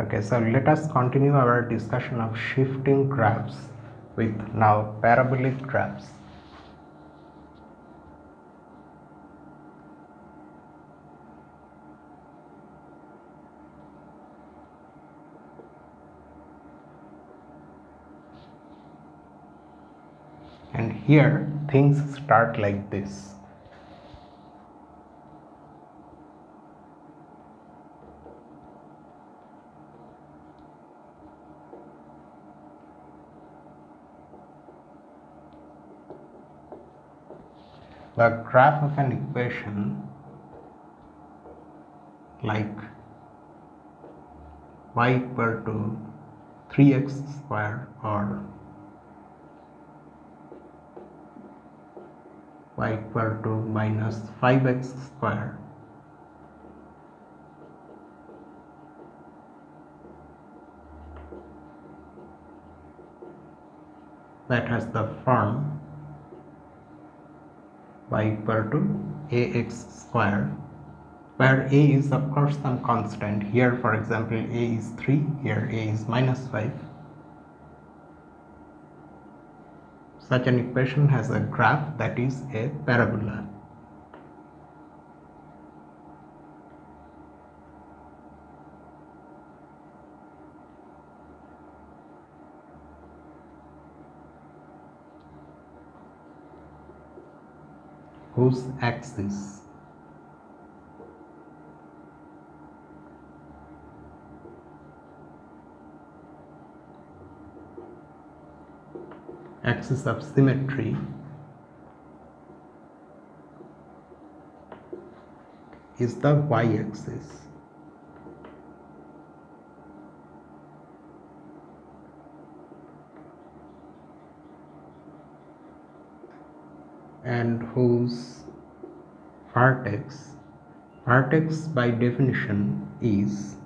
Okay, so let us continue our discussion of shifting graphs with now parabolic graphs. And here things start like this. The graph of an equation like y equal to 3x square or y equal to minus 5x square that has the form y equal to ax square, where a is of course some constant. Here for example a is 3, here a is minus 5. Such an equation has a graph that is a parabola. Whose axis of symmetry is the y-axis, and whose vertex by definition is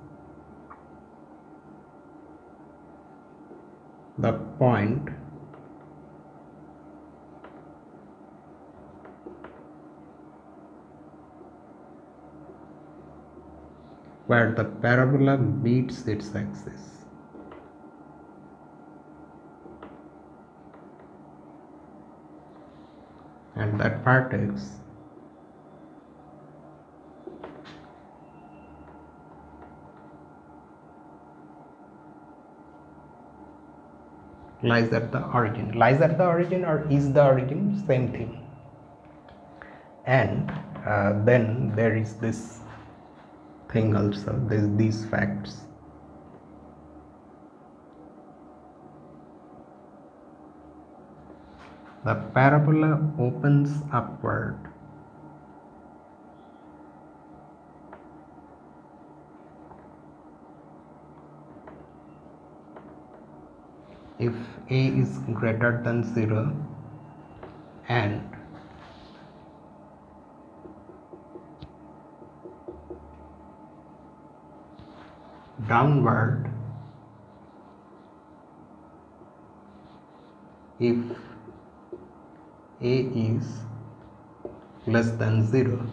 the point where the parabola meets its axis. And that vertex lies at the origin. Lies at the origin or is the origin, same thing. And then there is this thing also, these facts. The parabola opens upward if a is greater than 0 and downward if a is less than 0.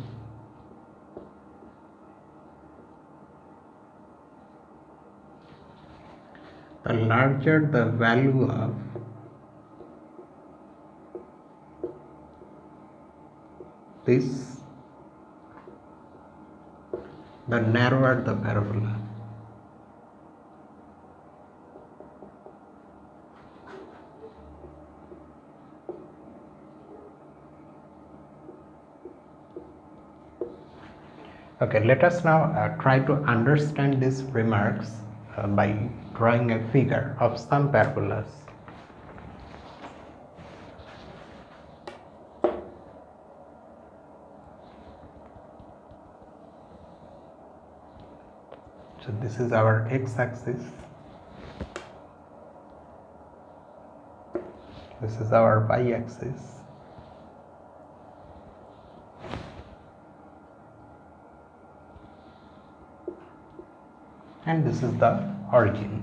The larger the value of this, the narrower the parabola. Okay, let us now try to understand these remarks by drawing a figure of some parabolas. So this is our x-axis, this is our y-axis, and this is the origin.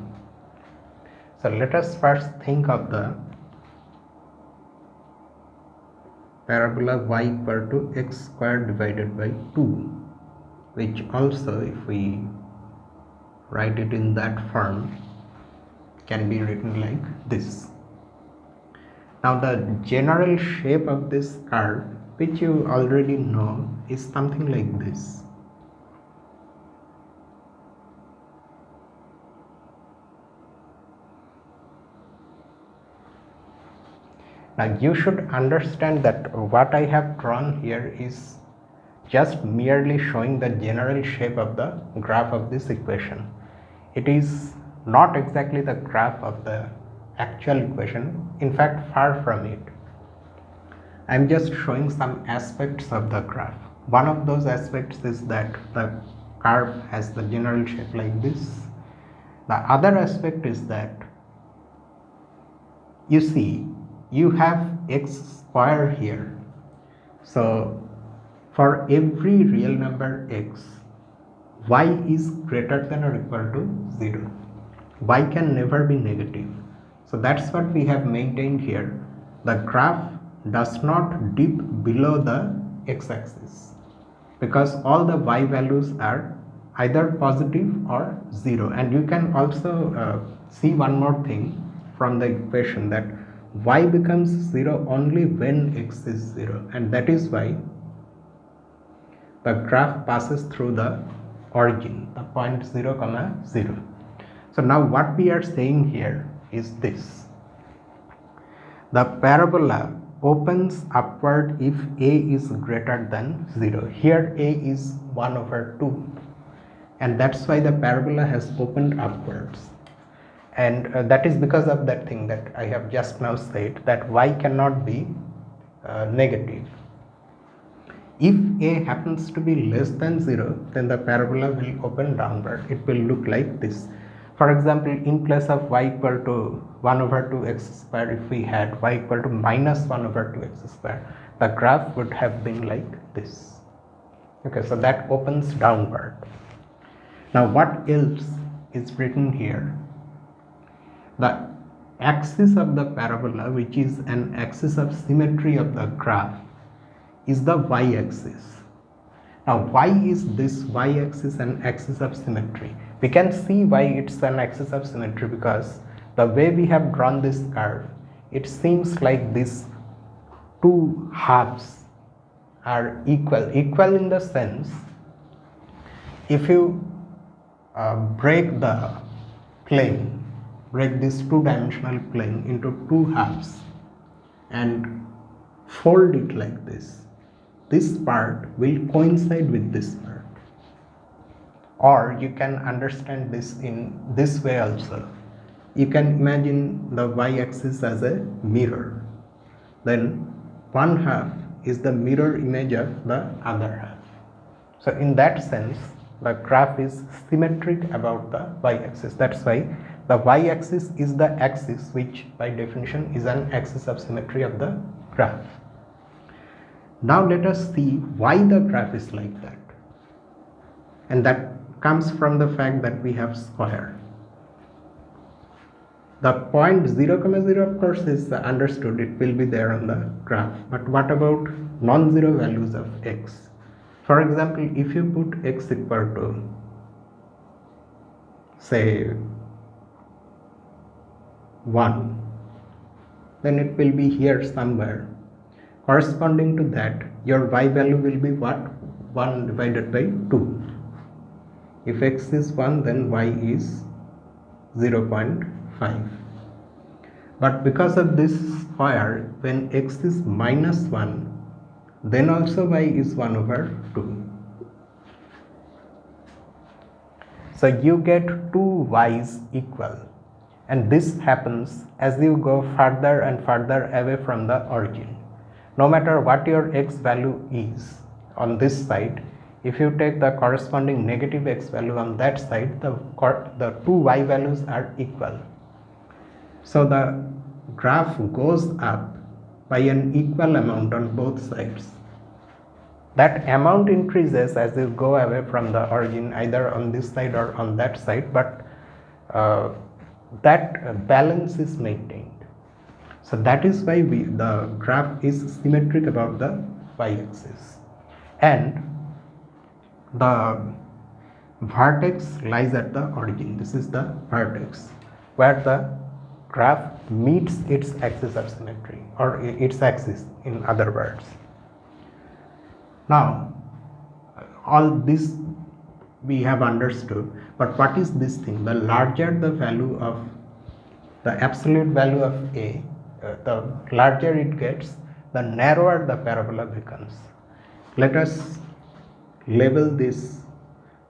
So let us first think of the parabola y equal to x square divided by 2, which also if we write it in that form, can be written like this. Now the general shape of this curve, which you already know, is something like this. Now you should understand that what I have drawn here is just merely showing the general shape of the graph of this equation. It is not exactly the graph of the actual equation, in fact far from it. I am just showing some aspects of the graph. One of those aspects is that the curve has the general shape like this. The other aspect is that you see you have x square here. So for every real number x, y is greater than or equal to 0. Y can never be negative. So that's what we have maintained here. The graph does not dip below the x-axis because all the y values are either positive or 0. And you can also see one more thing from the equation, that y becomes 0 only when x is 0, and that is why the graph passes through the origin, the point 0, 0. So now what we are saying here is this: the parabola opens upward if a is greater than 0. Here a is 1 over 2, and that's why the parabola has opened upwards. And that is because of that thing that I have just now said, that y cannot be negative. If a happens to be less than 0, then the parabola will open downward. It will look like this. For example, in place of y equal to 1 over 2x square, if we had y equal to minus 1 over 2x square, the graph would have been like this. Okay, so that opens downward. Now what else is written here? The axis of the parabola, which is an axis of symmetry of the graph, is the y-axis. Now why is this y-axis an axis of symmetry? We can see why it's an axis of symmetry because the way we have drawn this curve, it seems like these two halves are equal. Equal in the sense, if you break the plane, break this two-dimensional plane into two halves and fold it like this, this part will coincide with this part. Or you can understand this in this way also. You can imagine the y-axis as a mirror. Then one half is the mirror image of the other half. So in that sense, the graph is symmetric about the y-axis. That's why the y-axis is the axis which by definition is an axis of symmetry of the graph. Now let us see why the graph is like that. And that comes from the fact that we have square. The point 0, 0 of course is understood, it will be there on the graph. But what about non-zero values of x? For example, if you put x equal to, say, 1, then it will be here somewhere. Corresponding to that, your y value will be what? 1 divided by 2. If x is 1, then y is 0.5. But because of this square, when x is minus 1, then also y is 1 over 2. So you get two y's equal. And this happens as you go further and further away from the origin. No matter what your x value is on this side, if you take the corresponding negative x value on that side, the two y values are equal. So the graph goes up by an equal amount on both sides. That amount increases as you go away from the origin, either on this side or on that side, but that balance is maintained. So that is why the graph is symmetric about the y-axis. And the vertex lies at the origin. This is the vertex where the graph meets its axis of symmetry, or its axis in other words. Now all this we have understood, but what is this thing? The larger the value of the absolute value of a, the larger it gets, the narrower the parabola becomes. Let us label this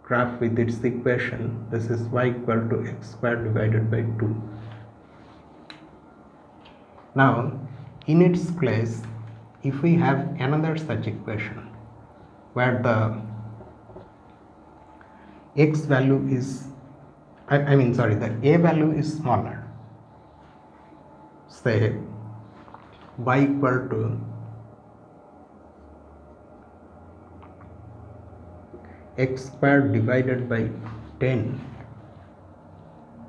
graph with its equation. This is y equal to x squared divided by 2. Now in its place, if we have another such equation where the x value is, the a value is smaller, say y equal to x squared divided by 10,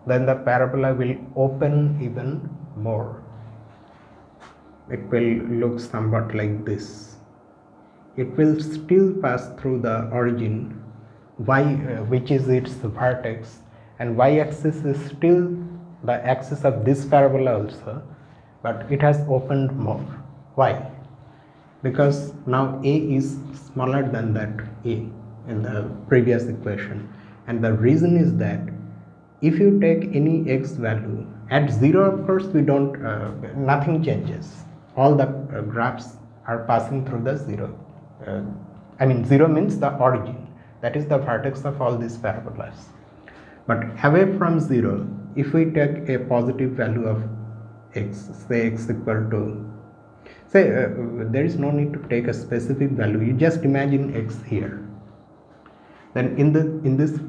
then the parabola will open even more. It will look somewhat like this. It will still pass through the origin y, which is its vertex, and y-axis is still the axis of this parabola also, but it has opened more. Why? Because now a is smaller than that a in the previous equation, and the reason is that if you take any x value at 0, of course we don't nothing changes. All the graphs are passing through the 0. 0 means the origin, that is the vertex of all these parabolas. But away from 0, if we take a positive value of x, say x equal to, there is no need to take a specific value, you just imagine x here. Then in this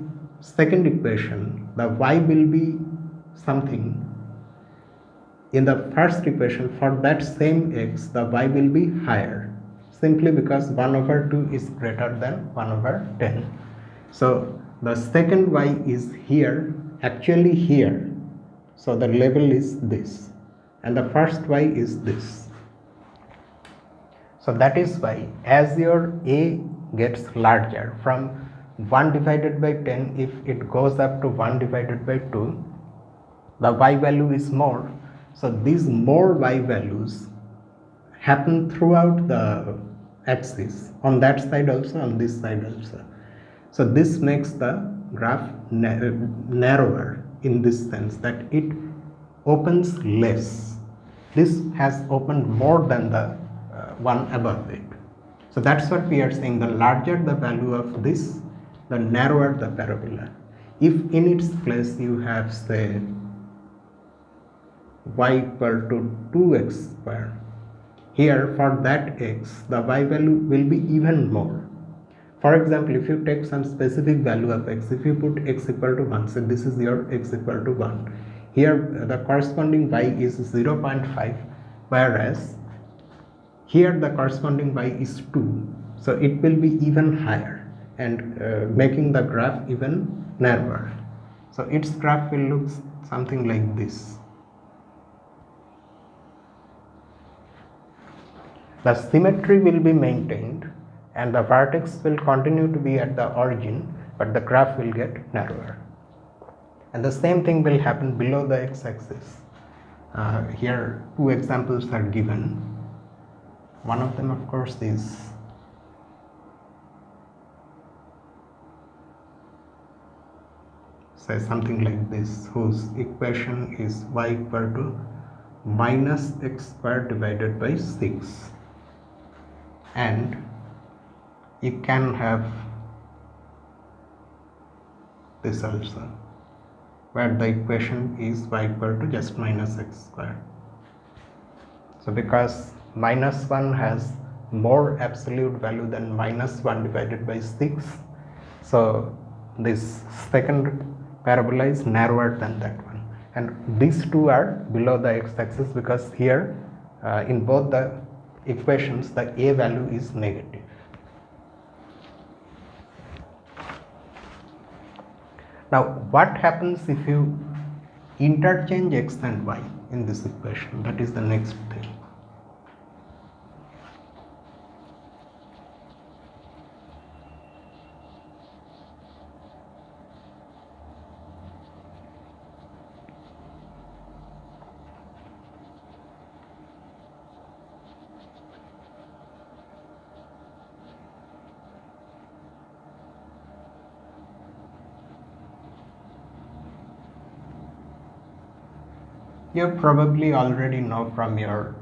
second equation, the y will be something. In the first equation, for that same x, the y will be higher, simply because 1 over 2 is greater than 1 over 10. So the second y is here, actually here, so the level is this, and the first y is this. So that is why as your a gets larger, from 1 divided by 10, if it goes up to 1 divided by 2, the y value is more. So these more y values happen throughout the axis, on that side also, on this side also. So this makes the graph narrower in this sense, that it opens less. This has opened more than the one above it. So that's what we are saying, the larger the value of this, the narrower the parabola. If in its place you have, say, y equal to 2x squared, here for that x, the y value will be even more. For example, if you take some specific value of x, if you put x equal to 1, so this is your x equal to 1, here the corresponding y is 0.5, whereas here the corresponding y is 2, so it will be even higher, and making the graph even narrower. So its graph will look something like this. The symmetry will be maintained and the vertex will continue to be at the origin, but the graph will get narrower. And the same thing will happen below the x-axis. Here two examples are given. One of them, of course, is say something like this, whose equation is y equal to minus x squared divided by 6, and you can have this also, where the equation is y equal to just minus x squared. So because minus 1 has more absolute value than minus 1 divided by 6, so this second parabola is narrower than that one, and these two are below the x-axis because here in both the equations the a value is negative. Now what happens if you interchange x and y in this equation? That is the next thing. You probably already know from your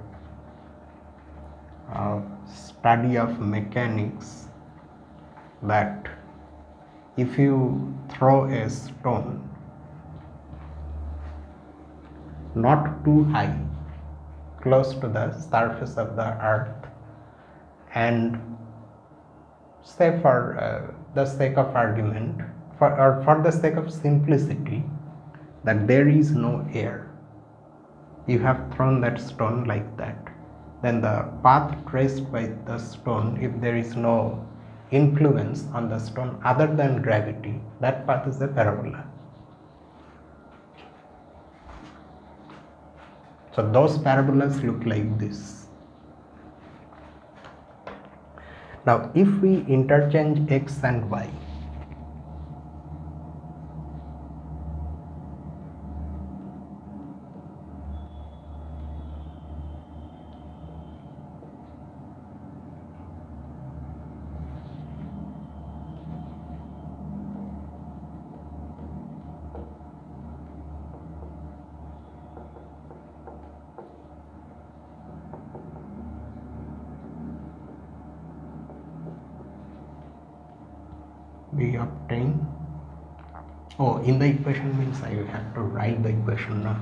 study of mechanics that if you throw a stone not too high, close to the surface of the earth, and say for the sake of argument, or for the sake of simplicity, that there is no air, you have thrown that stone like that, then the path traced by the stone, if there is no influence on the stone other than gravity, that path is a parabola. So those parabolas look like this. Now if we interchange x and y, we obtain, in the equation means I have to write the equation now.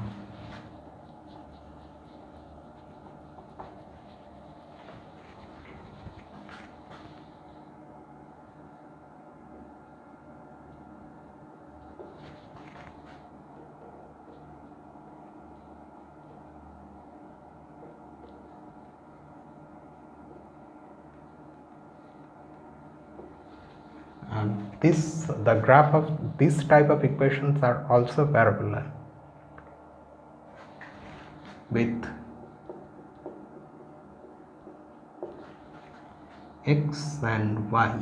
The graph of this type of equations are also parabola with x and y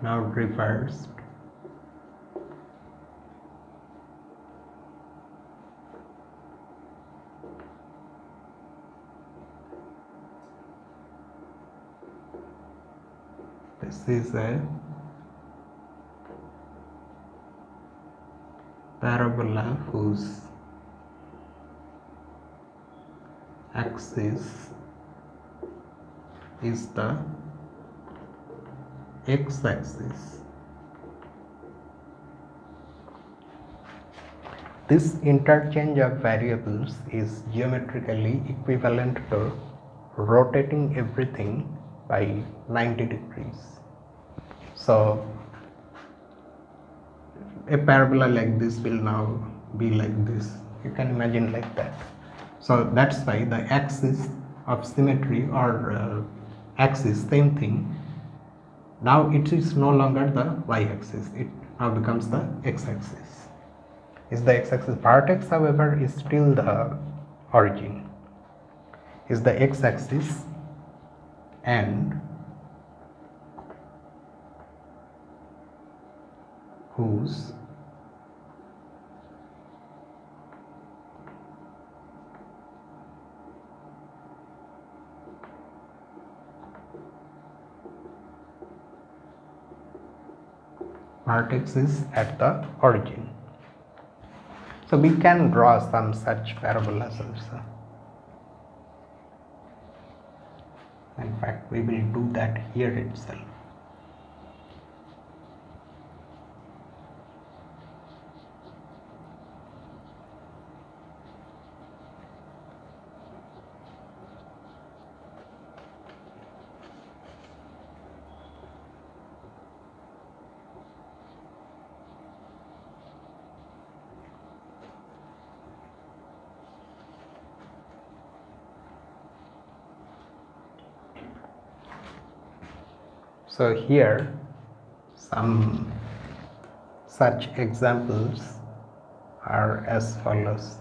now reversed. This is a parabola whose axis is the x-axis. This interchange of variables is geometrically equivalent to rotating everything by 90 degrees. So a parabola like this will now be like this. You can imagine like that. So that's why the axis of symmetry, or axis, same thing, now it is no longer the y-axis, it now becomes the x-axis. Is the x-axis vertex, however, is still the origin, is the x-axis, and whose vertex is at the origin. So we can draw some such parabolas also. In fact, we will do that here itself. So here some such examples are as follows.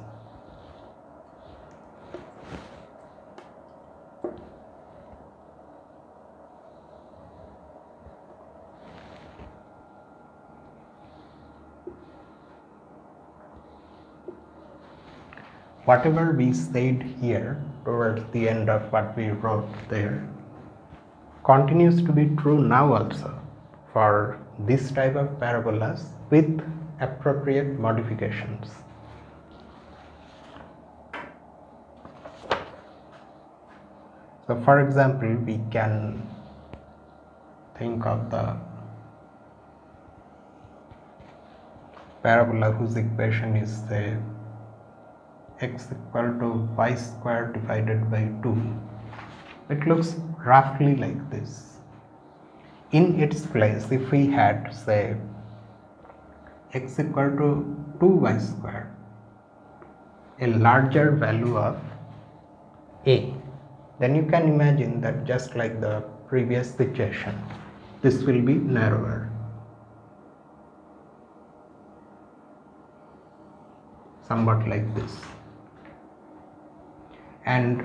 Whatever we said here towards the end of what we wrote there continues to be true now also. for this type of parabolas with appropriate modifications. So for example, we can think of the parabola whose equation is say x equal to y square divided by 2. It looks roughly like this. In its place, if we had say x equal to 2y square, a larger value of a, then you can imagine that just like the previous situation, this will be narrower. Somewhat like this. And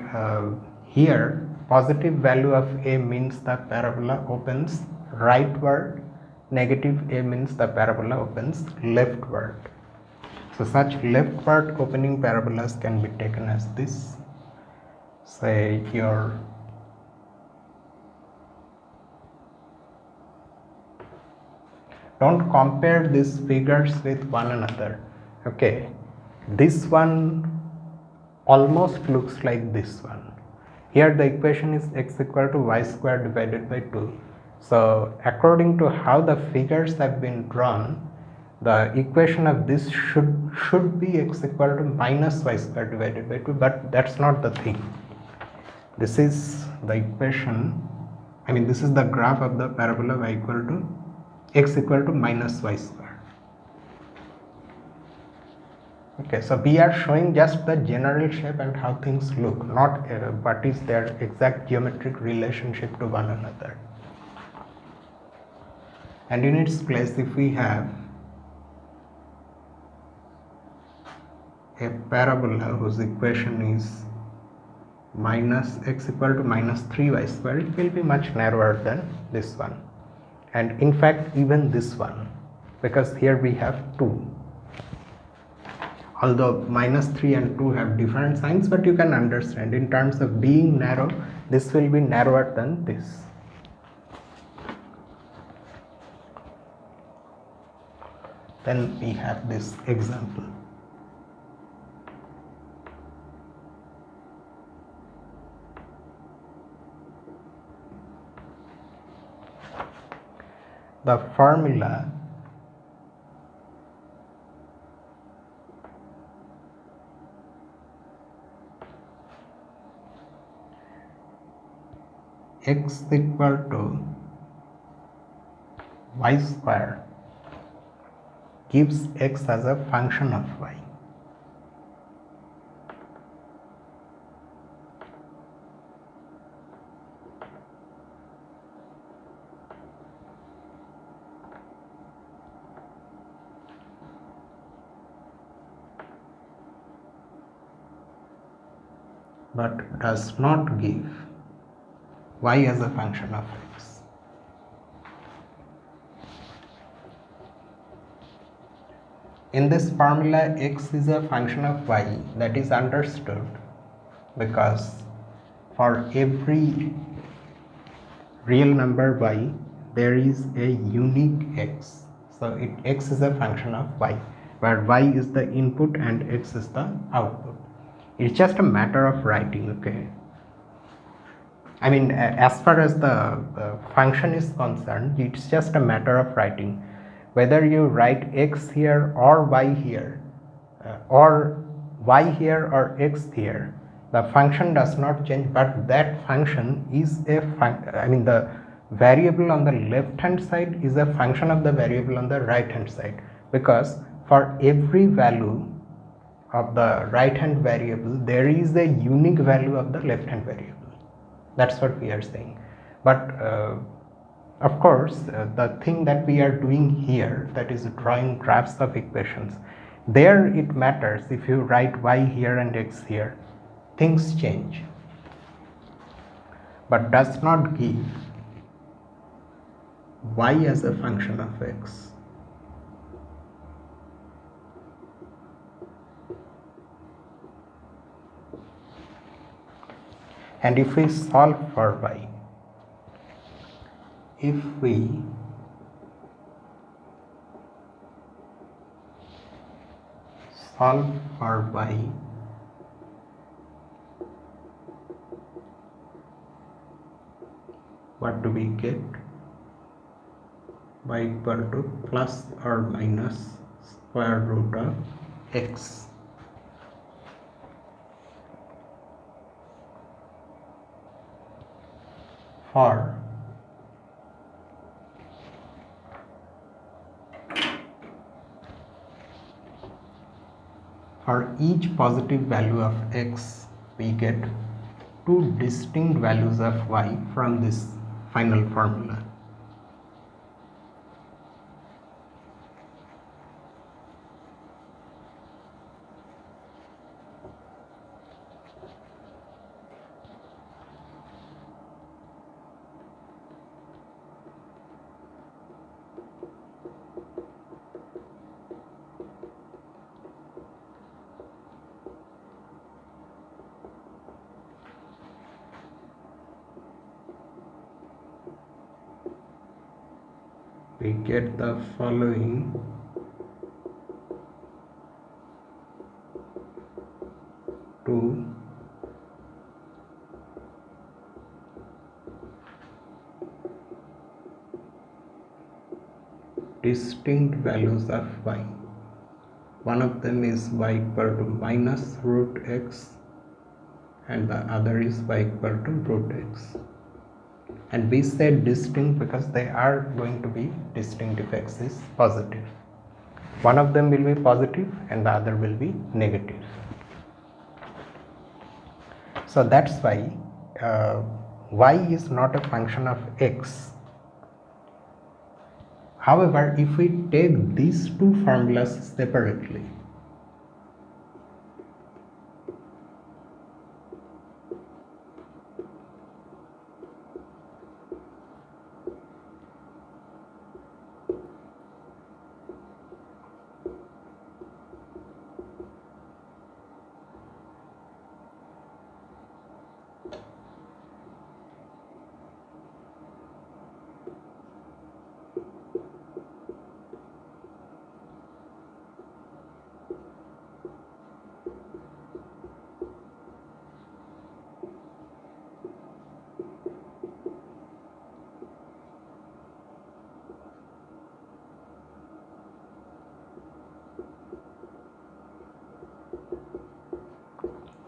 here positive value of a means the parabola opens rightward, negative a means the parabola opens leftward. So such leftward opening parabolas can be taken as this. Say your don't compare these figures with one another. Okay, this one almost looks like this one. Here the equation is x equal to y square divided by 2. So according to how the figures have been drawn, the equation of this should be x equal to minus y square divided by 2, but that's not the thing. This is the equation, this is the graph of the parabola y equal to x equal to minus y square. Okay, so we are showing just the general shape and how things look, not what is their exact geometric relationship to one another. And in its place, if we have a parabola whose equation is minus x equal to minus 3y square, it will be much narrower than this one, and in fact even this one, because here we have 2. Although minus 3 and 2 have different signs, but you can understand in terms of being narrow, this will be narrower than this. Then we have this example. The formula x equal to y square gives x as a function of y. But does not give y as a function of x. In this formula, x is a function of y. That is understood because for every real number y, there is a unique x. So x is a function of y, where y is the input and x is the output. It's just a matter of writing, okay? As far as the function is concerned, it's just a matter of writing. Whether you write x here or y here, or y here or x here, the function does not change, but that function is a the variable on the left hand side is a function of the variable on the right hand side, because for every value of the right hand variable, there is a unique value of the left hand variable. That's what we are saying. But of course, the thing that we are doing here, that is drawing graphs of equations, there it matters. If you write y here and x here, things change, but does not give y as a function of x. And if we solve for y, if we solve for y, what do we get? Y equal to plus or minus square root of x. For each positive value of x, we get two distinct values of y from this final formula. We get the following: two distinct values of y. One of them is y equal to minus root x and the other is y equal to root x. And we said distinct because they are going to be distinct if x is positive. One of them will be positive and the other will be negative. So that's why y is not a function of x. However, if we take these two formulas separately,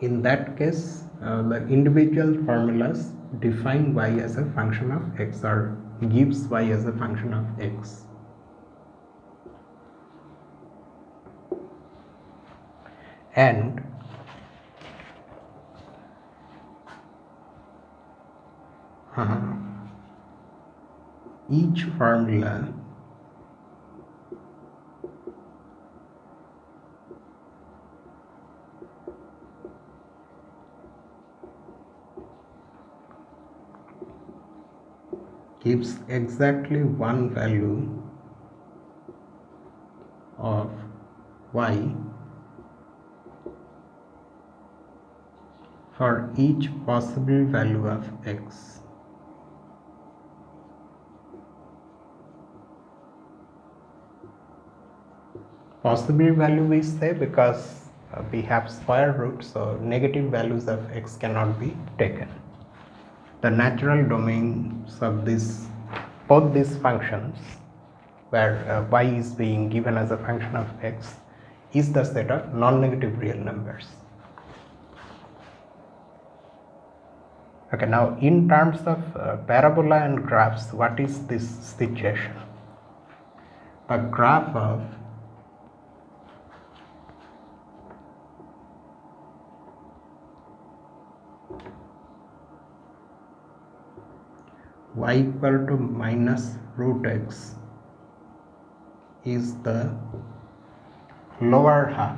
in that case, the individual formulas define y as a function of x or gives y as a function of x. And each formula gives exactly one value of y for each possible value of x. Possible value we say because we have square root, so negative values of x cannot be taken. The natural domains of both these functions, where y is being given as a function of x, is the set of non-negative real numbers. Okay, now in terms of parabola and graphs, what is this situation? The graph of y equal to minus root x is the lower half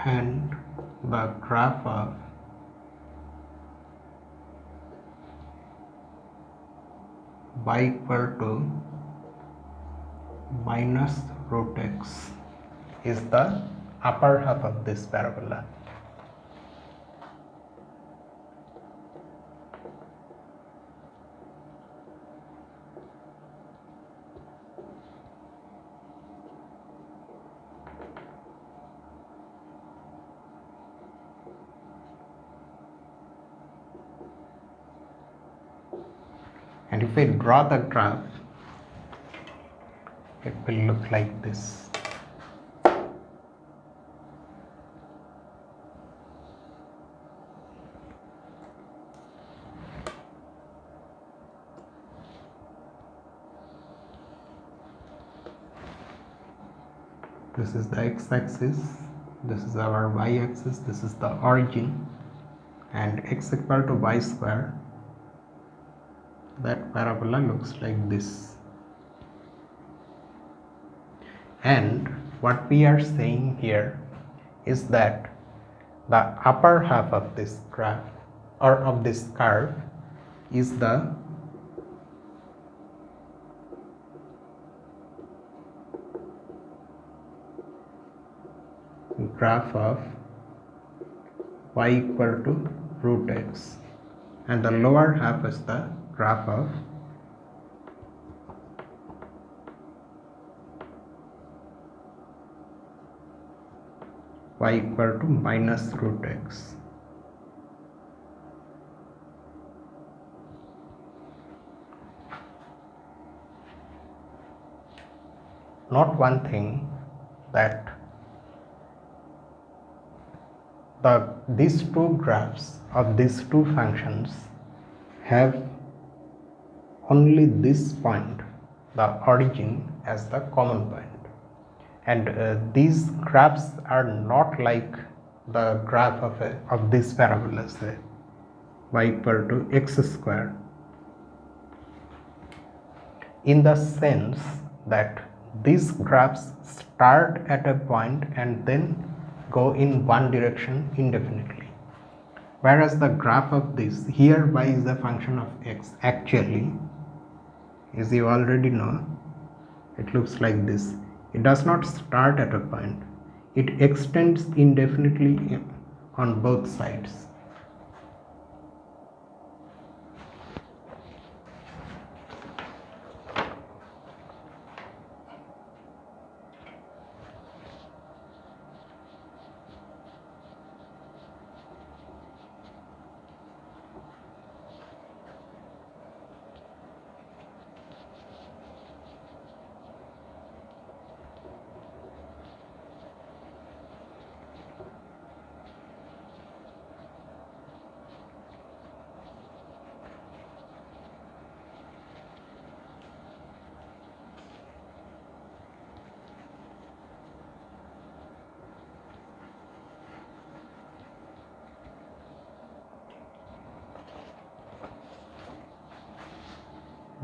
and the graph of y equal to minus root x is the upper half of this parabola. And if we draw the graph, it will look like this. This is the x-axis, this is our y-axis, this is the origin, and x equal to y square. That parabola looks like this. And what we are saying here is that the upper half of this graph or of this curve is the graph of y equal to root x, and the lower half is the graph of y equal to minus root x. Note one thing, that these two graphs of these two functions have only this point, the origin, as the common point. And these graphs are not like the graph of this parabola, say y equal to x square, in the sense that these graphs start at a point and then go in one direction indefinitely, whereas the graph of this, here y is a function of x, actually, as you already know, it looks like this. It does not start at a point, it extends indefinitely on both sides.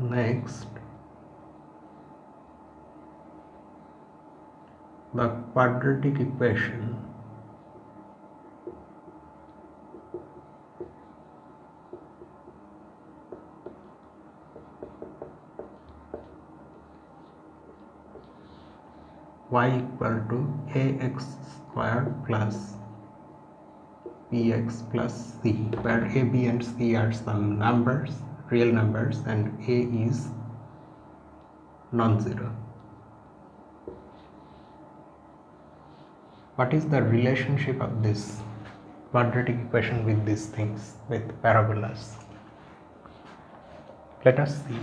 Next, the quadratic equation y equal to ax square plus bx plus c, where a, b and c are some numbers, real numbers, and a is non-zero. What is the relationship of this quadratic equation with these things, with parabolas? Let us see.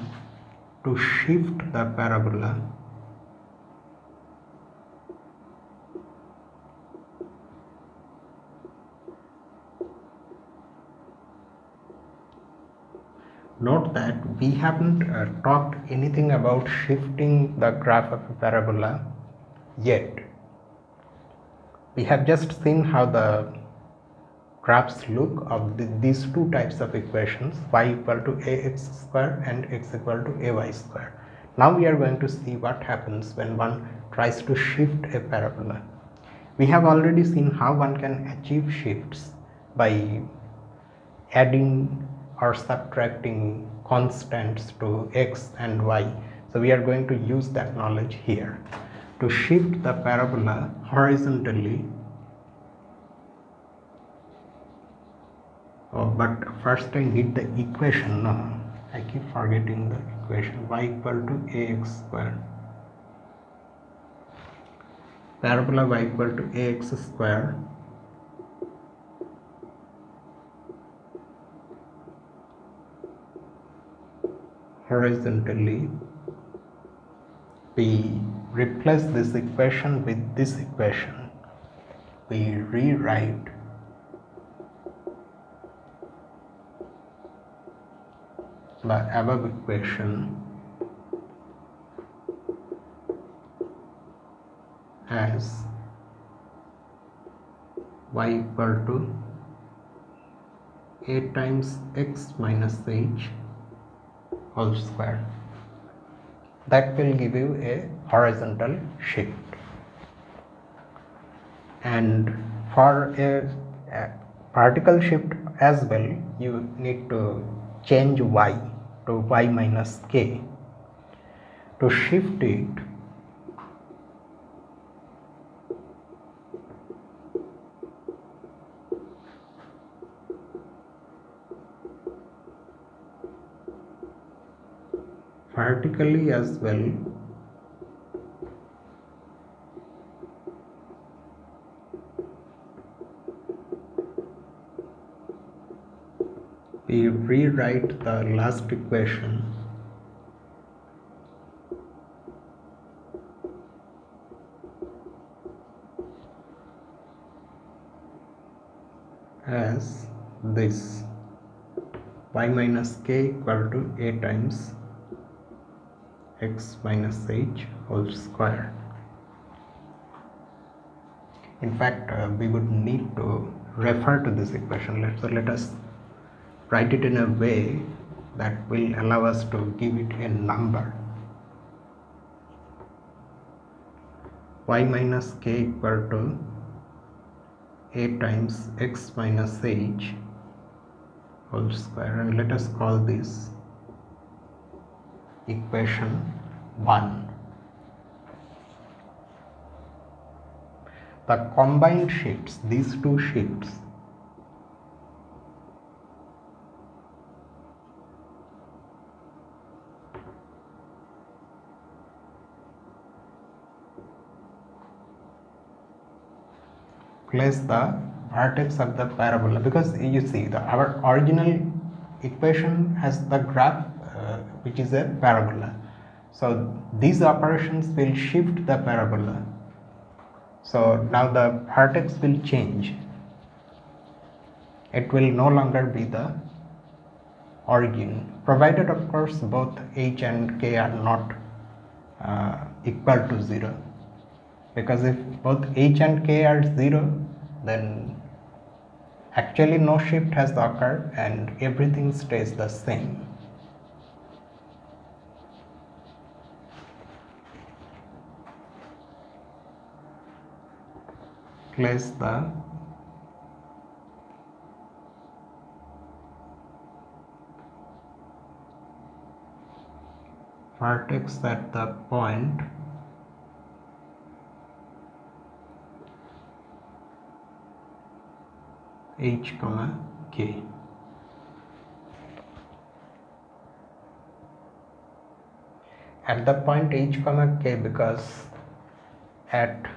To shift the parabola, note that we haven't talked anything about shifting the graph of a parabola yet. We have just seen how the graphs look of these two types of equations, y equal to ax square and x equal to ay square. Now we are going to see what happens when one tries to shift a parabola. We have already seen how one can achieve shifts by adding or subtracting constants to x and y. So we are going to use that knowledge here to shift the parabola horizontally. Oh, but first I need the equation. No, I keep forgetting the equation. Y equal to ax square. Parabola y equal to ax square horizontally. We replace this equation with this equation. We rewrite the above equation as y equal to a times x minus h whole square. That will give you a horizontal shift. And for a particle shift as well, you need to change y to y minus k. To shift it, vertically as well, we rewrite the last equation as this: y minus k equal to a times x minus h whole square. In fact, we would need to refer to this equation. Let us write it in a way that will allow us to give it a number. Y minus k equal to a times x minus h whole square, and let us call this equation 1. The combined shifts, these two shifts, place the vertex of the parabola, because you see our original equation has the graph which is a parabola. So these operations will shift the parabola. So now the vertex will change. It will no longer be the origin, provided of course both h and k are not equal to 0. Because if both h and k are 0, then actually no shift has occurred and everything stays the same. Place the vertex at the point h comma k. At the point h comma k, because at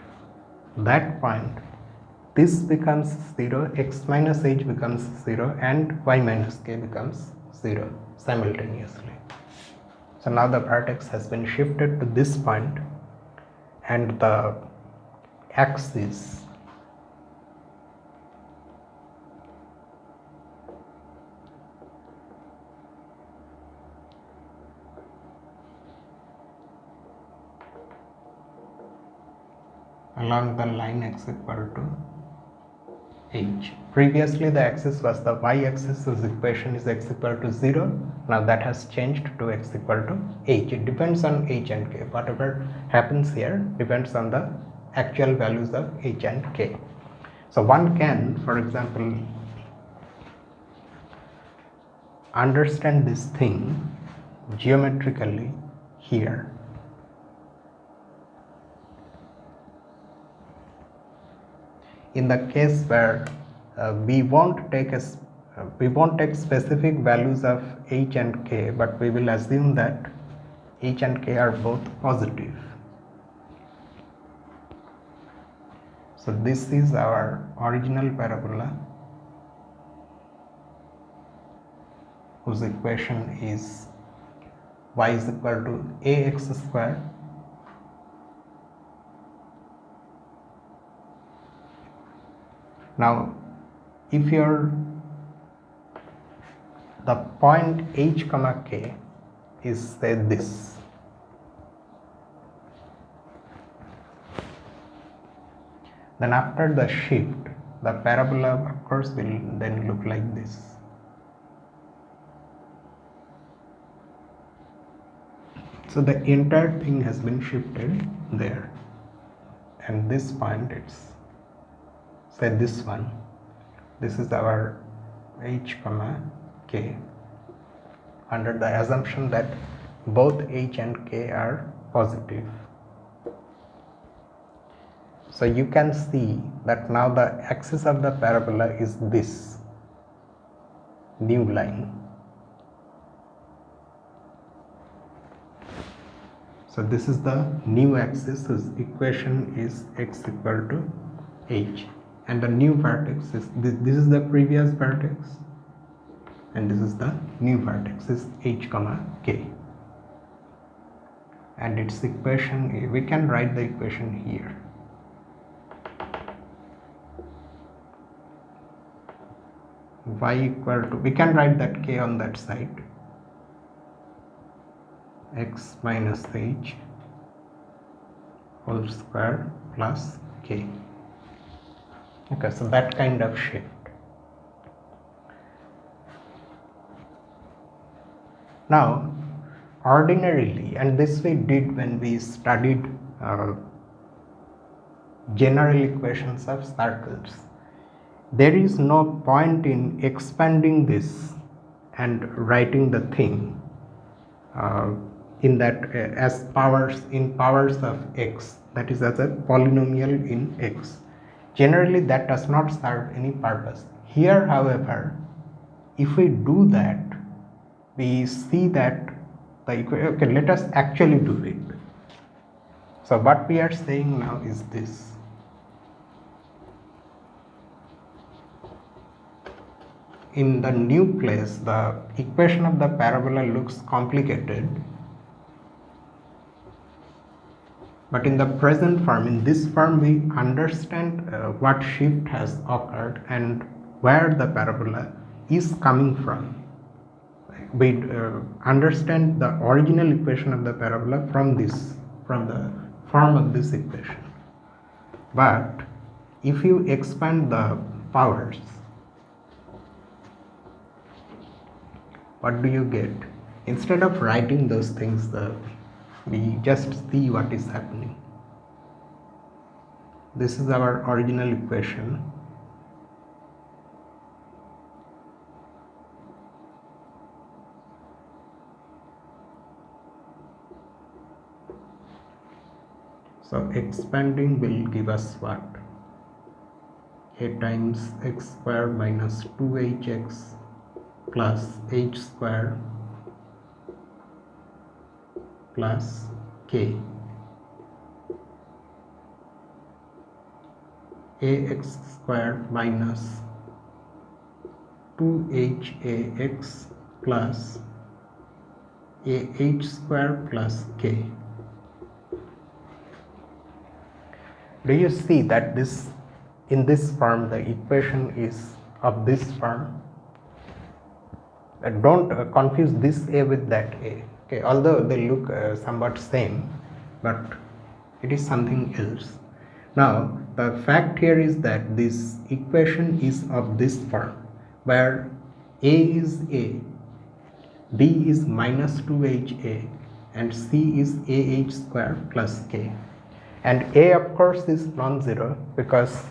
that point this becomes 0, x minus h becomes 0 and y minus k becomes 0 simultaneously. So now the vertex has been shifted to this point and the axis along the line x equal to h. Previously the axis was the y-axis, whose equation is x equal to 0. Now that has changed to x equal to h. It depends on h and k. Whatever happens here depends on the actual values of h and k. So one can, for example, understand this thing geometrically here. In the case where we won't take specific values of h and k, but we will assume that h and k are both positive. So this is our original parabola, whose equation is y is equal to ax square Now, if the point h comma k is say this, then after the shift, the parabola of course will then look like this. So the entire thing has been shifted there, and this point, it's say this one, this is our h comma k, under the assumption that both h and k are positive. So you can see that now the axis of the parabola is this new line. So this is the new axis, whose equation is x equal to h, and the new vertex is this is the previous vertex, and this is the new vertex, is h comma k, and its equation, we can write the equation here. Y equal to, we can write that k on that side, x minus h whole square plus k. Okay, so that kind of shift. Now, ordinarily, and this we did when we studied general equations of circles, there is no point in expanding this and writing the thing in that as powers, in powers of x, that is as a polynomial in x. Generally that does not serve any purpose. Here, however, if we do that, we see that the equation, okay, let us actually do it. So what we are saying now is this: in the new place, the equation of the parabola looks complicated, but in the present form, in this form, we understand what shift has occurred and where the parabola is coming from. We understand the original equation of the parabola from the form of this equation. But if you expand the powers, what do you get? Instead of writing those things, we just see what is happening. This is our original equation. So expanding will give us what? A times x square minus 2hx plus h square plus k, ax square minus 2hax plus ah square plus k. Do you see that this, in this form, the equation is of this form? Don't confuse this a with that a. Okay, although they look somewhat same, but it is something else. Now, the fact here is that this equation is of this form, where a is a, b is minus 2ha, and c is ah square plus k. and a of course is non-zero because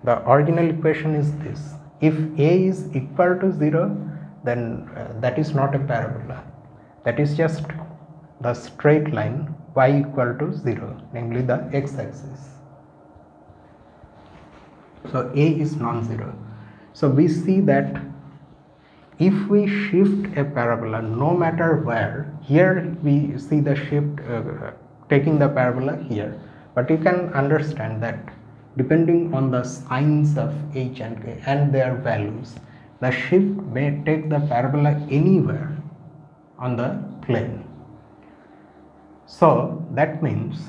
the original equation is this. If a is equal to 0, then that is not a parabola. That is just the straight line y equal to 0, namely the x-axis. So a is non-zero. So we see that if we shift a parabola, no matter where, here we see the shift taking the parabola here, but you can understand that depending on the signs of h and k and their values, the shift may take the parabola anywhere on the plane. So that means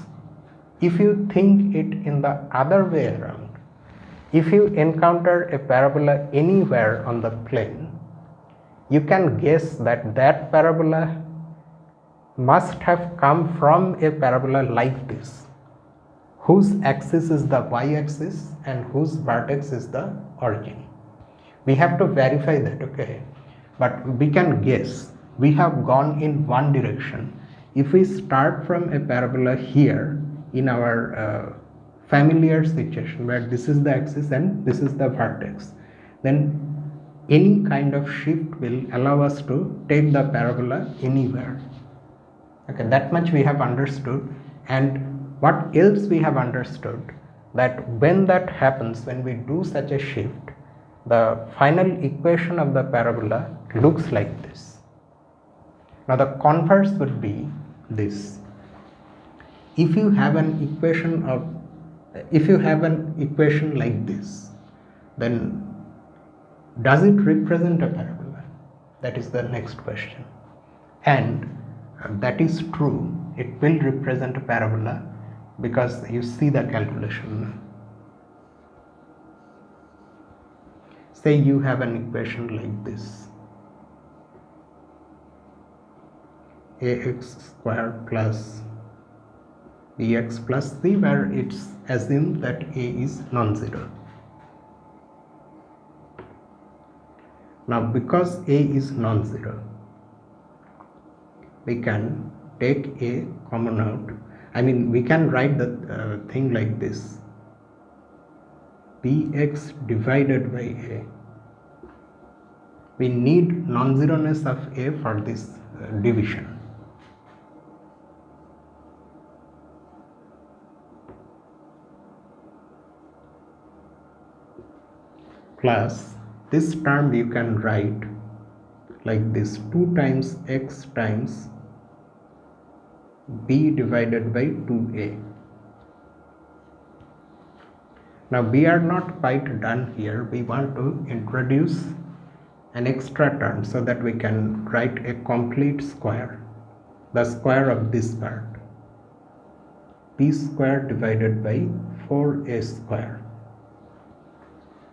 if you think it in the other way around, if you encounter a parabola anywhere on the plane, you can guess that that parabola must have come from a parabola like this, whose axis is the y-axis and whose vertex is the origin. We have to verify that, okay, but we can guess. We have gone in one direction. If we start from a parabola here in our familiar situation where this is the axis and this is the vertex, then any kind of shift will allow us to take the parabola anywhere. Okay, that much we have understood. And what else we have understood, that when that happens, when we do such a shift, the final equation of the parabola looks like this. Now the converse would be this. If you have an equation like this, then does it represent a parabola? That is the next question. And that is true, it will represent a parabola because you see the calculation. Say you have an equation like this: ax squared plus bx plus c, where it's assumed that a is non-zero. Now because a is non-zero, we can take a common out. I mean, we can write the thing like this: bx divided by a. We need non-zeroness of a for this division. Plus this term you can write like this: 2 times x times b divided by 2a. Now we are not quite done here. We want to introduce an extra term so that we can write a complete square, the square of this part: b square divided by 4a square.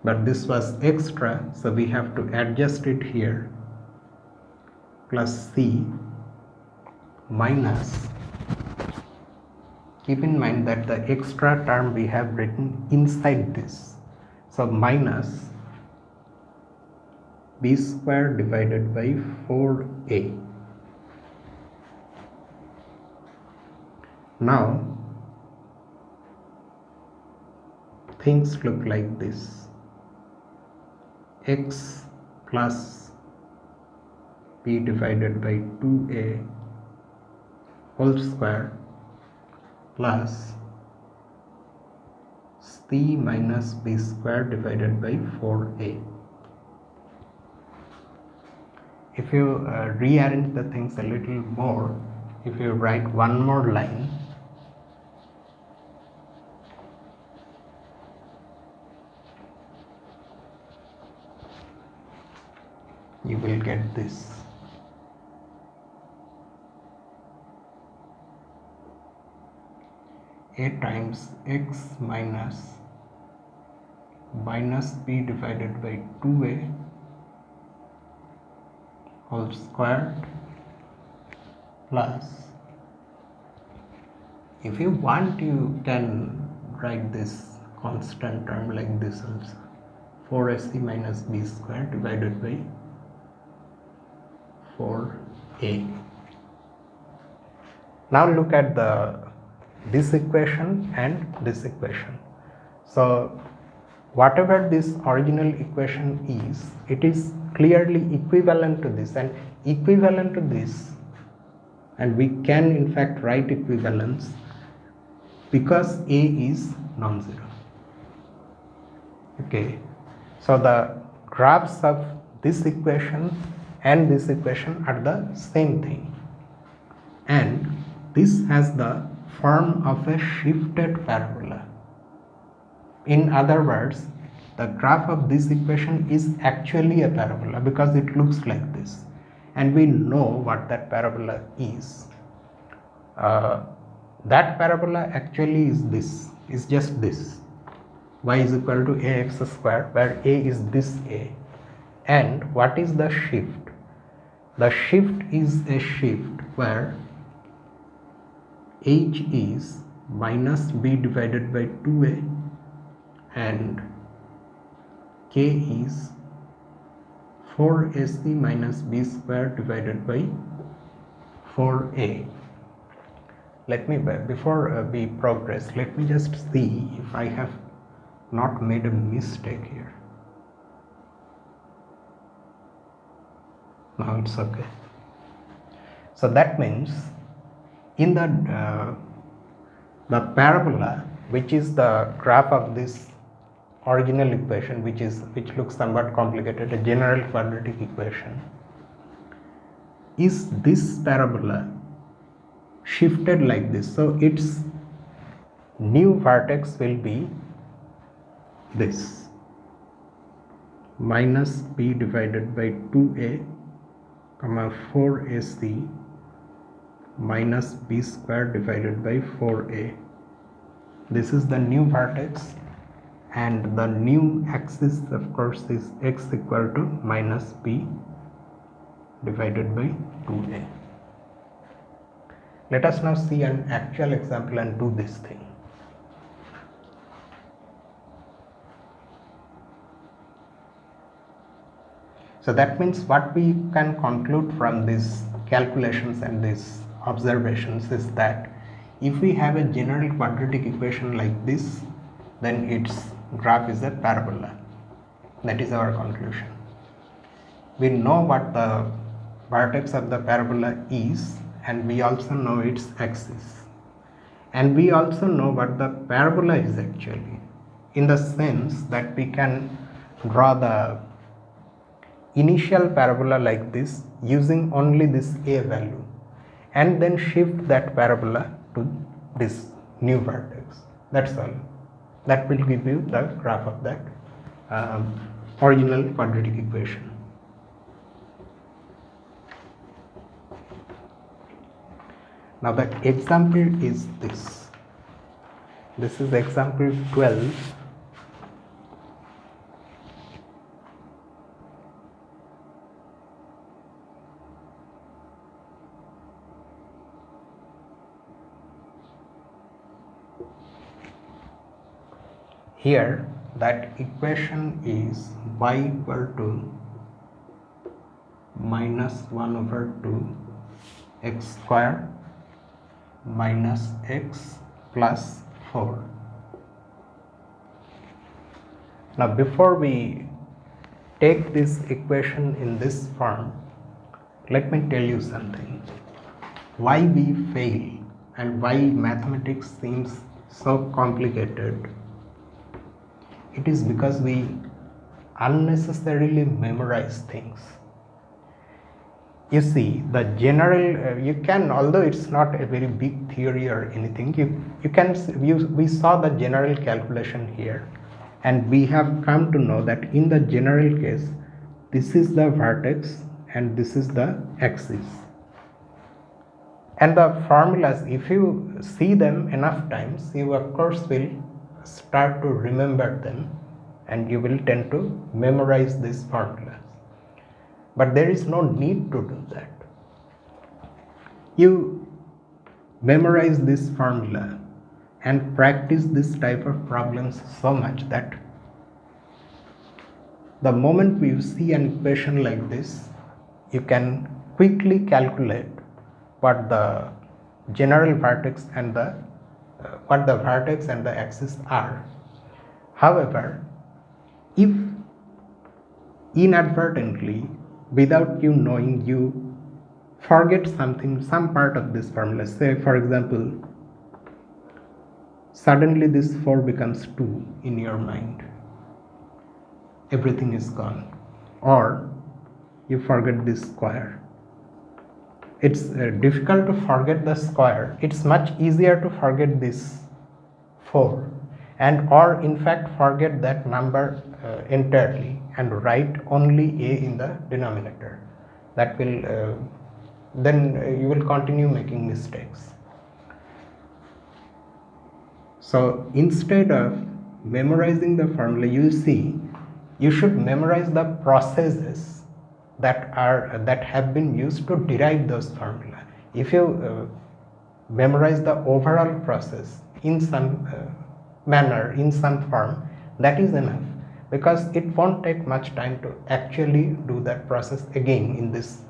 But this was extra, so we have to adjust it here, plus c minus, keep in mind that the extra term we have written inside this, so minus b square divided by 4a. Now things look like this: x plus b divided by 2a whole square plus c minus b square divided by 4a. If you rearrange the things a little more, if you write one more line, you will get this: a times x minus b divided by 2a whole squared plus, if you want you can write this constant term like this also: 4ac minus b square divided by 4a. Now look at the this equation and this equation. So whatever this original equation is, it is clearly equivalent to this and equivalent to this, and we can in fact write equivalence because A is non-zero. Okay, so the graphs of this equation and this equation are the same thing, and this has the form of a shifted parabola. In other words, the graph of this equation is actually a parabola because it looks like this, and we know what that parabola is. That parabola actually is this, is just this, y is equal to ax square, where a is this a. And what is the shift? The shift is a shift where h is minus b divided by 2a and k is 4ac minus b square divided by 4a. Let me, before we progress, let me just see if I have not made a mistake here. Now it's okay. So that means in the parabola, which is the graph of this original equation, which looks somewhat complicated, a general quadratic equation, is this parabola shifted like this. So its new vertex will be this, minus b divided by 2a comma 4ac minus b square divided by 4a. This is the new vertex, and the new axis of course is x equal to minus b divided by 2a. Let us now see an actual example and do this thing. So that means what we can conclude from these calculations and these observations is that if we have a general quadratic equation like this, then its graph is a parabola. That is our conclusion. We know what the vertex of the parabola is, and we also know its axis, and we also know what the parabola is actually, in the sense that we can draw the initial parabola like this using only this a value, and then shift that parabola to this new vertex. That's all. That will give you the graph of that original quadratic equation. Now the example is this. This is example 12. Here that equation is y equal to minus 1 over 2 x square minus x plus 4. Now before we take this equation in this form, let me tell you something. Why we fail and why mathematics seems so complicated, it is because we unnecessarily memorize things. You see, the general, you can, although it's not a very big theory or anything, we saw the general calculation here, and we have come to know that in the general case, this is the vertex and this is the axis. And the formulas, if you see them enough times, you of course will start to remember them, and you will tend to memorize these formulas. But there is no need to do that. You memorize this formula and practice this type of problems so much that the moment you see an equation like this, you can quickly calculate what the general vertex and the what the vertex and the axis are. However, if inadvertently, without you knowing, you forget something, some part of this formula, say for example, suddenly this 4 becomes 2 in your mind, everything is gone, or you forget this square. It's difficult to forget the square. It's much easier to forget this 4, and or in fact forget that number entirely and write only a in the denominator. That will then you will continue making mistakes. So instead of memorizing the formula, you see, you should memorize the processes that have been used to derive those formula. If you memorize the overall process in some manner, in some form, that is enough, because it won't take much time to actually do that process again in this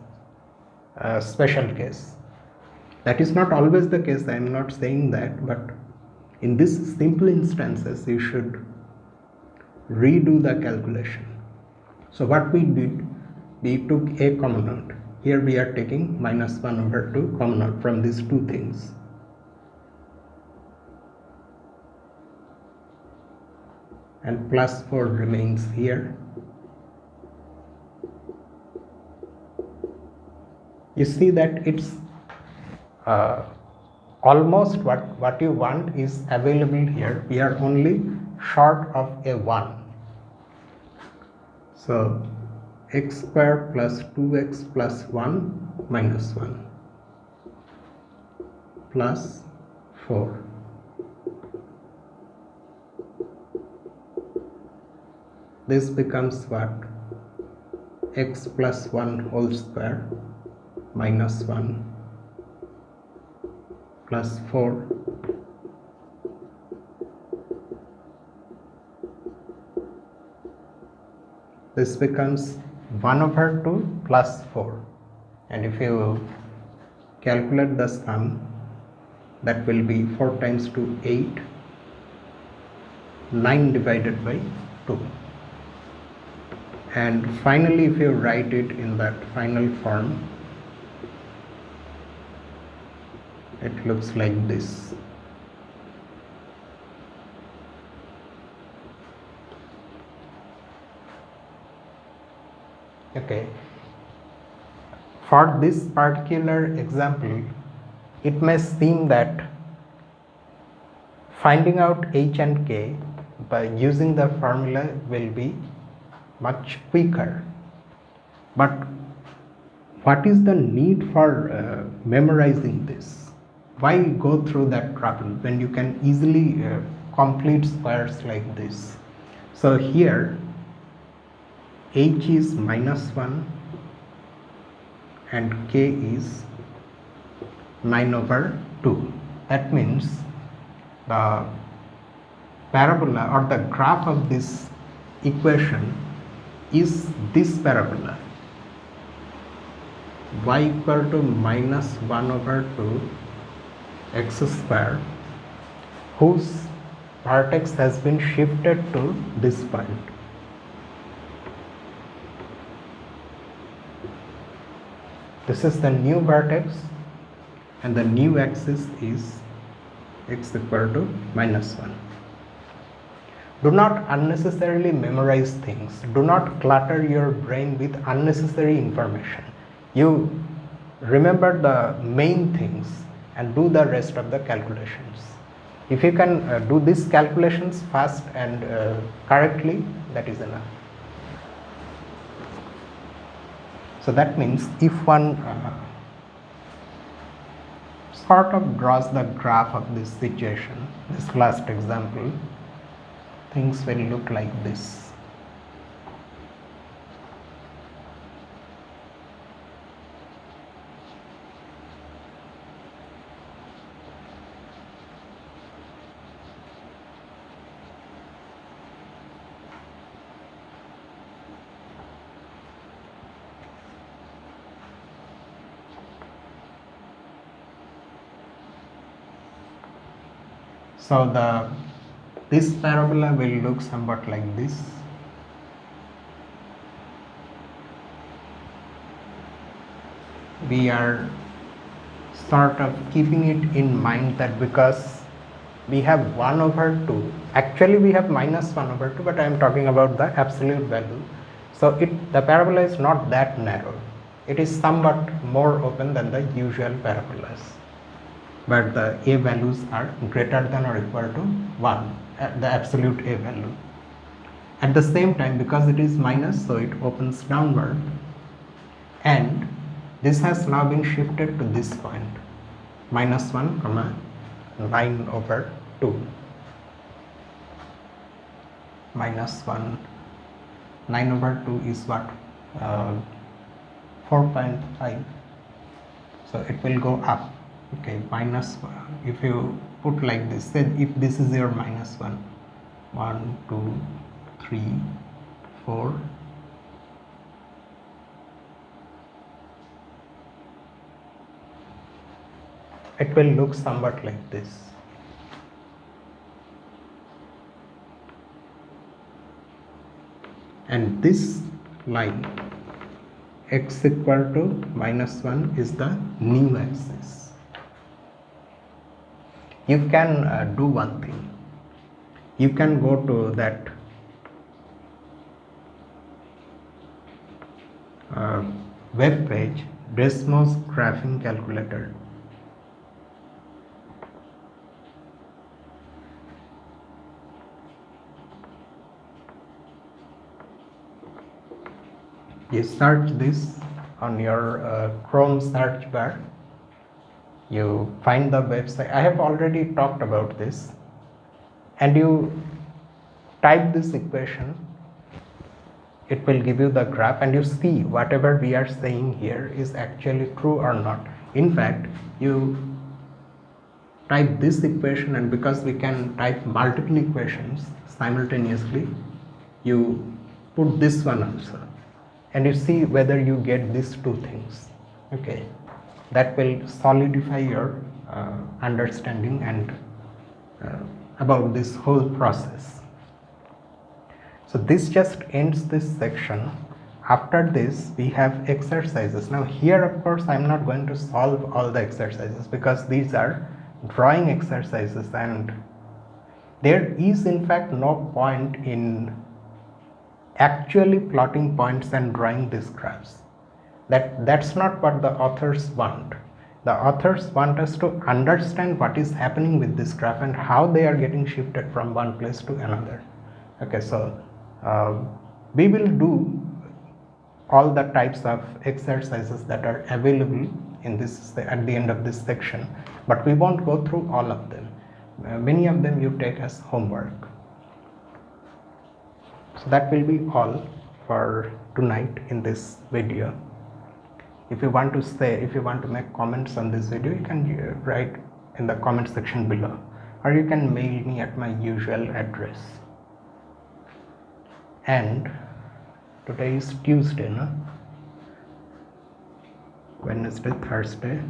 special case. That is not always the case, I am not saying that, but in these simple instances you should redo the calculation. So what we did, we took a common out. Here we are taking minus 1 over 2 common out from these two things. And plus 4 remains here. You see that it's almost what you want is available here. We are only short of a 1. So x square plus 2x plus 1 minus 1 plus 4. This becomes what? X plus 1 whole square minus 1 plus 4 this becomes 1 over 2 plus 4, and if you calculate the sum, that will be 4 times 2 8, 9 divided by 2. And finally, if you write it in that final form, it looks like this. Okay. For this particular example, it may seem that finding out h and k by using the formula will be much quicker. But what is the need for memorizing this? Why go through that trouble when you can easily complete squares like this? So here h is minus 1 and k is 9 over 2. That means the parabola or the graph of this equation is this parabola, y equal to minus 1 over 2 x square, whose vertex has been shifted to this point. This is the new vertex, and the new axis is x equal to minus 1. Do not unnecessarily memorize things. Do not clutter your brain with unnecessary information. You remember the main things and do the rest of the calculations. If you can do these calculations fast and correctly, that is enough. So that means if one sort of draws the graph of this situation, this last example, things will look like this. So this parabola will look somewhat like this. We are sort of keeping it in mind that because we have 1 over 2, actually we have minus 1 over 2, but I am talking about the absolute value. So the parabola is not that narrow. It is somewhat more open than the usual parabolas, but the a values are greater than or equal to 1, the absolute a value. At the same time, because it is minus, so it opens downward, and this has now been shifted to this point, minus 1 comma 9 over 2, minus 1, 9 over 2 is what, 4.5, so it will go up. Okay, minus 1, if you put like this, say if this is your minus 1, 1, 2, 3, 4, it will look somewhat like this. And this line x equal to minus 1 is the new axis. You can do one thing. You can go to that web page, Desmos graphing calculator. You search this on your Chrome search bar. You find the website. I have already talked about this, and you type this equation. It will give you the graph, and you see whatever we are saying here is actually true or not. In fact, you type this equation, and because we can type multiple equations simultaneously, you put this one also, and you see whether you get these two things. Okay, that will solidify your understanding and about this whole process. So this just ends this section. After this we have exercises. Now here of course I am not going to solve all the exercises because these are drawing exercises, and there is in fact no point in actually plotting points and drawing these graphs. That's not what the authors want. The authors want us to understand what is happening with this graph and how they are getting shifted from one place to another. Okay, so we will do all the types of exercises that are available in this at the end of this section, but we won't go through all of them. Many of them you take as homework. So that will be all for tonight in this video. If you want to make comments on this video, you can write in the comment section below, or you can mail me at my usual address. And today is Tuesday, no? Wednesday, Thursday.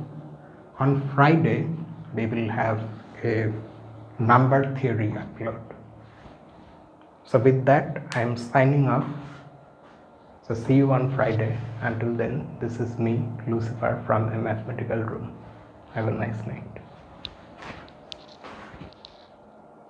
On Friday we will have a number theory upload. So with that I am signing off. So see you on Friday. Until then, this is me, Lucifer, from a mathematical room. Have a nice night.